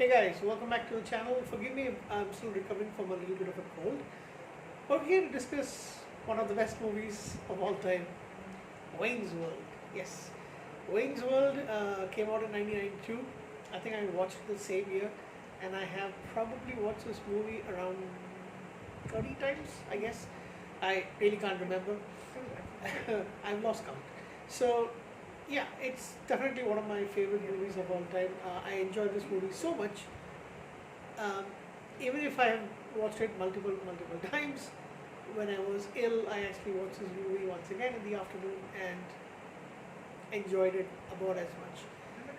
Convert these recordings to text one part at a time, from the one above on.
Hey guys, welcome back to the channel. Forgive me, I'm still recovering from a little bit of a cold. We're here to discuss one of the best movies of all time, Wayne's World. Yes, Wayne's World came out in 1992. I think I watched it the same year, and I have probably watched this movie around 30 times, I guess. I really can't remember. I've lost count. So, yeah, it's definitely one of my favorite movies of all time. I enjoyed this movie so much. Um, Even if I have watched it multiple times, when I was ill, I actually watched this movie once again in the afternoon and enjoyed it about as much.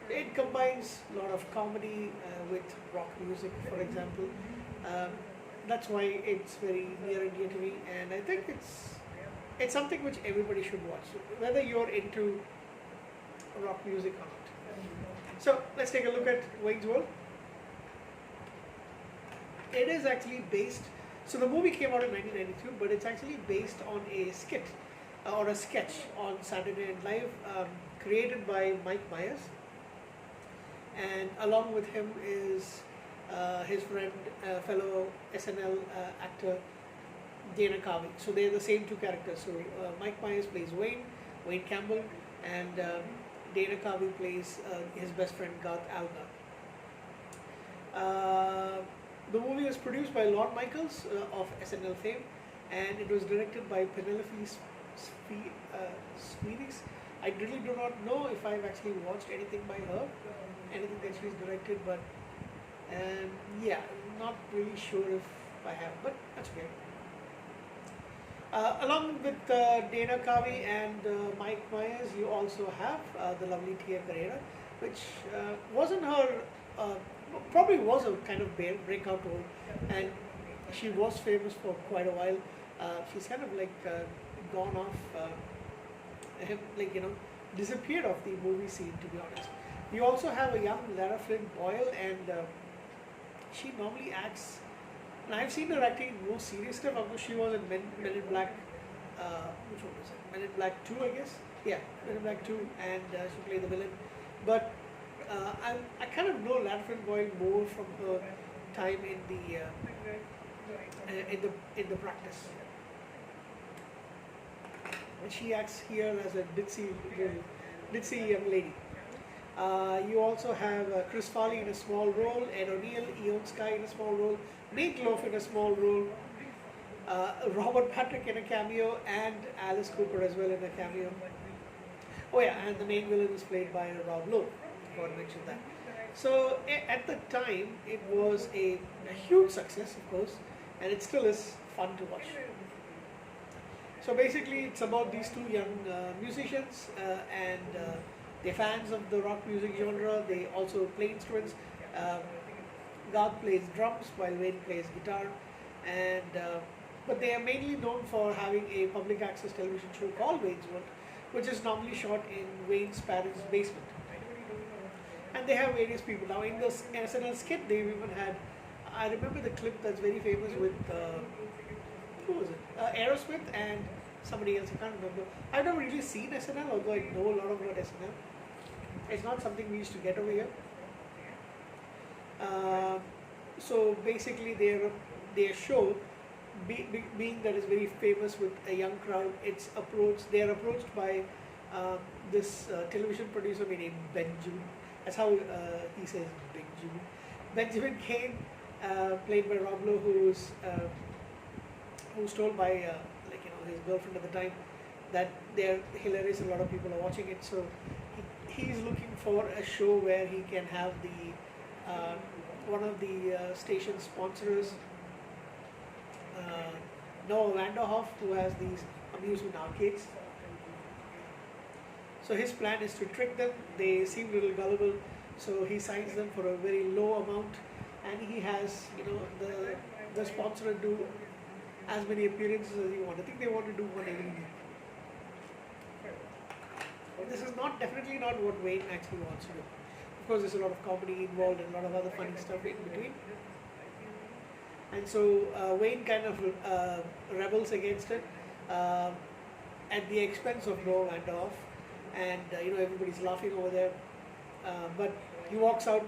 It combines a lot of comedy with rock music, for example. Um, that's why it's very near and dear to me, and I think it's something which everybody should watch, whether you're into rock music or not. So let's take a look at Wayne's World. It is actually based. So the movie came out in 1992, but it's actually based on a skit or a sketch on Saturday Night Live, created by Mike Myers, and along with him is his friend, fellow SNL actor Dana Carvey. So they're the same two characters. So Mike Myers plays Wayne Campbell, and Dana Carvey plays his best friend Garth Alga. The movie was produced by Lorne Michaels of SNL fame, and it was directed by Penelope Spheeris. I really do not know if I've actually watched anything by her, anything that she's directed, but yeah, not really sure if I have, but that's okay. Along with Dana Carvey and Mike Myers, you also have the lovely Tia Carrera, which wasn't her, uh, probably was a kind of breakout role, and she was famous for quite a while. She's kind of like gone off, like disappeared off the movie scene, to be honest. You also have a young Lara Flynn Boyle, and she normally acts. And I've seen her acting in more serious stuff. Of course, she was in Men in Black. Which one was it? Men in Black 2, I guess. Yeah, Men in Black 2, and she played the villain. But I kind of know Latford Boyle more from her time in the practice. And she acts here as a ditzy young lady. You also have Chris Farley in a small role, Ed O'Neill, Eon Sky in a small role, Nate Loaf in a small role, Robert Patrick in a cameo, and Alice Cooper as well in a cameo. Oh yeah, and the main villain is played by Rob Lowe. I forgot to mention that. So at the time, it was a huge success, of course, and it still is fun to watch. So basically, it's about these two young musicians, and they're fans of the rock music genre. They also play instruments. Garth plays drums while Wayne plays guitar, and but they are mainly known for having a public access television show called Wayne's World, which is normally shot in Wayne's parents' basement. And they have various people. Now in this SNL skit, they've even had. I remember the clip that's very famous with who was it? Aerosmith and somebody else. I can't remember. I've never really seen SNL, although I know a lot about SNL. It's not something we used to get over here. So basically, their show, being that is very famous with a young crowd, they are approached by this television producer named Benjamin. That's how he says Benjamin. Benjamin Kane, played by Rob Lowe, who's told by his girlfriend at the time that they're hilarious and a lot of people are watching it. So he's looking for a show where he can have the one of the station sponsors, Noah Vanderhoff, who has these amusement arcades. So his plan is to trick them. They seem a little gullible, so he signs them for a very low amount, and he has the sponsor do as many appearances as he wants. I think they want to do one every week. This is definitely not what Wayne actually wants to do. Of course, there's a lot of comedy involved and a lot of other funny stuff in between. And so Wayne kind of rebels against it at the expense of Noah Vanderhoff, and everybody's laughing over there. But he walks out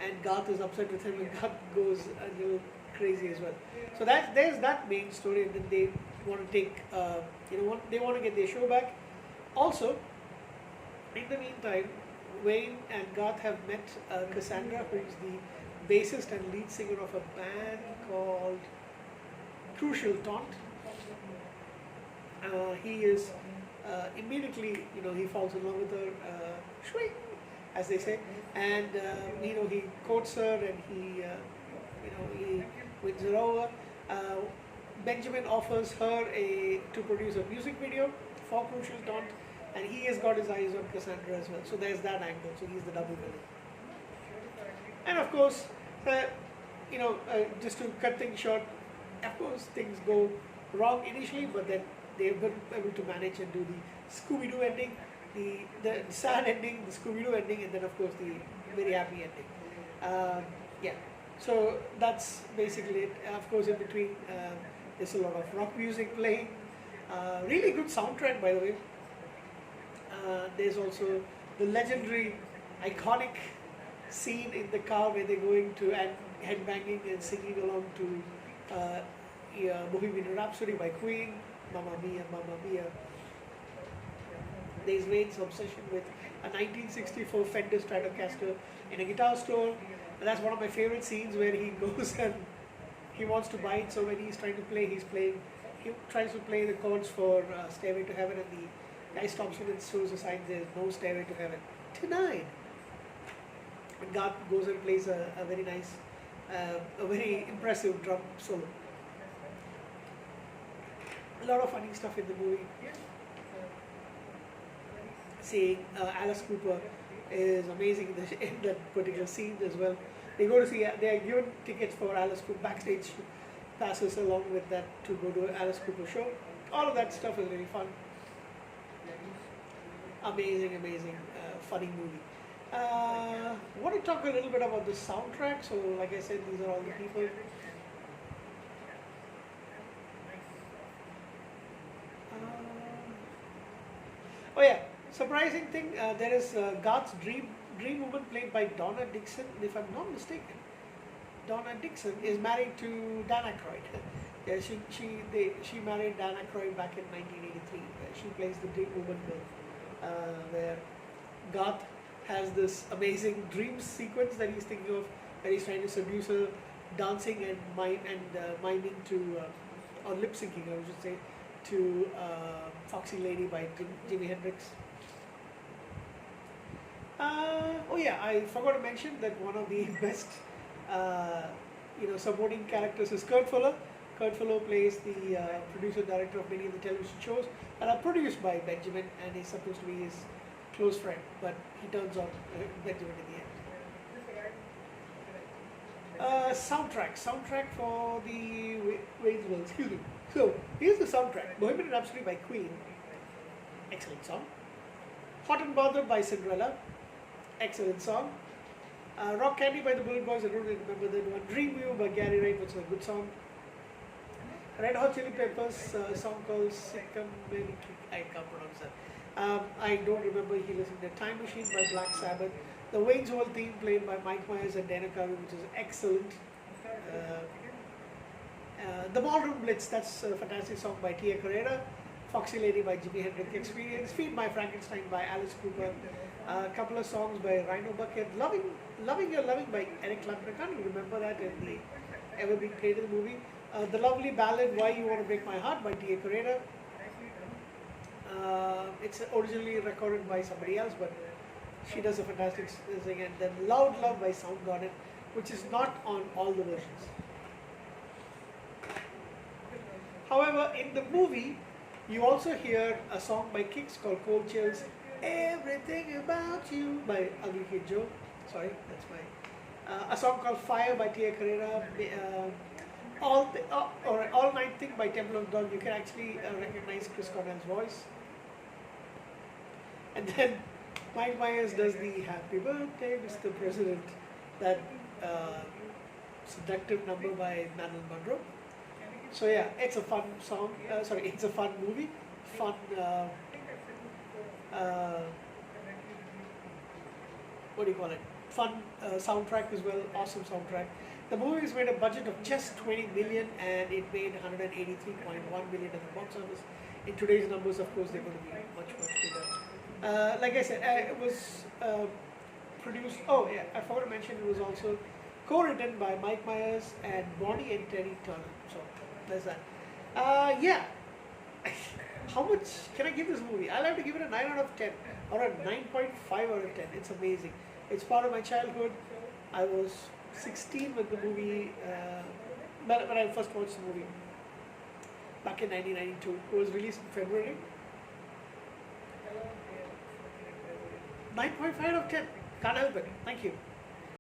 and Garth is upset with him, and Garth goes a little crazy as well. So there's that main story, and then they want to take, they want to get their show back. Also, in the meantime, Wayne and Garth have met Cassandra, who is the bassist and lead singer of a band called Crucial Taunt. He is immediately, he falls in love with her, swing, as they say, and he courts her, and he wins her over. Benjamin offers her to produce a music video for Crucial Taunt, and he has got his eyes on Cassandra as well. So there's that angle. So he's the double villain. And of course, just to cut things short, of course things go wrong initially, but then they've been able to manage and do the Scooby-Doo ending, the sad ending, the Scooby-Doo ending, and then of course the very happy ending. Yeah, so that's basically it. Of course, in between there's a lot of rock music playing. Really good soundtrack, by the way. There's also the legendary, iconic scene in the car where they're going to and headbanging and singing along to Bohemian Rhapsody by Queen, Mamma Mia, Mamma Mia. There's Wayne's obsession with a 1964 Fender Stratocaster in a guitar store. And that's one of my favorite scenes, where he goes and he wants to buy it. So when he's trying to play, he tries to play the chords for Stairway to Heaven, and the guy stops him and shows a sign, there's no Stairway to Heaven tonight. And Garth goes and plays a very nice, a very impressive drum solo. A lot of funny stuff in the movie. Seeing Alice Cooper is amazing in that particular scene as well. They go to see, they are given tickets for Alice Cooper backstage passes along with that to go to Alice Cooper show. All of that stuff is really fun. Amazing, funny movie. I want to talk a little bit about the soundtrack. So, like I said, these are all the people. Oh yeah, surprising thing. There is Garth's dream woman played by Donna Dixon. If I'm not mistaken, Donna Dixon is married to Dan Aykroyd. Yeah, she married Dan Aykroyd back in 1983. She plays the dream woman where Garth has this amazing dream sequence that he's thinking of, where he's trying to seduce her, dancing and miming to, or lip syncing, I should say, to Foxy Lady by Jimi Hendrix. Oh yeah, I forgot to mention that one of the best supporting characters is Kurt Fuller. Kurt Fuller plays the producer director of many of the television shows that are produced by Benjamin, and he's supposed to be his close friend, but he turns on Benjamin in the end. Soundtrack for the Wayne's World. Excuse me. So here's the soundtrack: Bohemian Rhapsody by Queen, excellent song. Hot and Bothered by Cinderella, excellent song. Rock Candy by the Bullet Boys, I don't really remember that one. Dream You by Gary Wright, which is a good song. Red Hot Chili Peppers song called Psychobilly, I can't pronounce that. I don't remember he listened to Time Machine by Black Sabbath. The Wayne's World theme played by Mike Myers and Dana Carvey, which is excellent. The Ballroom Blitz, that's a fantastic song by Tia Carrera. Foxy Lady by Jimi Hendrix Experience. Feed My Frankenstein by Alice Cooper. A couple of songs by Rhino Bucket. Loving Your Loving by Eric Clapton. I can't even remember that in the ever being played in the movie. The lovely ballad Why You Want to Break My Heart by Tia Carrera. It's originally recorded by somebody else, but she does a fantastic thing. And then Loud Love by Soundgarden, which is not on all the versions. However, in the movie, you also hear a song by Kix called Cold Chills, Everything About You by Ugly Kid Joe. Sorry, that's my... a song called Fire by Tia Carrera. All Night Thing by Temple of Dog. You can actually recognize Chris Cornell's voice. And then Mike Myers does the Happy Birthday, Mr. President, that seductive number by Marilyn Monroe. So yeah, it's a fun song. It's a fun movie. Fun. What do you call it? fun soundtrack as well, awesome soundtrack. The movie has made a budget of just 20 million and it made 183.1 million at the box office. In today's numbers, of course, they're going to be much, much bigger. Like I said, it was produced. Oh, yeah, I forgot to mention it was also co-written by Mike Myers and Bonnie and Terry Turner. So there's that. Yeah. How much can I give this movie? I'll have to give it a 9 out of 10 or a 9.5 out of 10. It's amazing. It's part of my childhood. I was 16 when the movie, when I first watched the movie back in 1992. It was released in February. 9.5 out of 10. Can't help it. Thank you.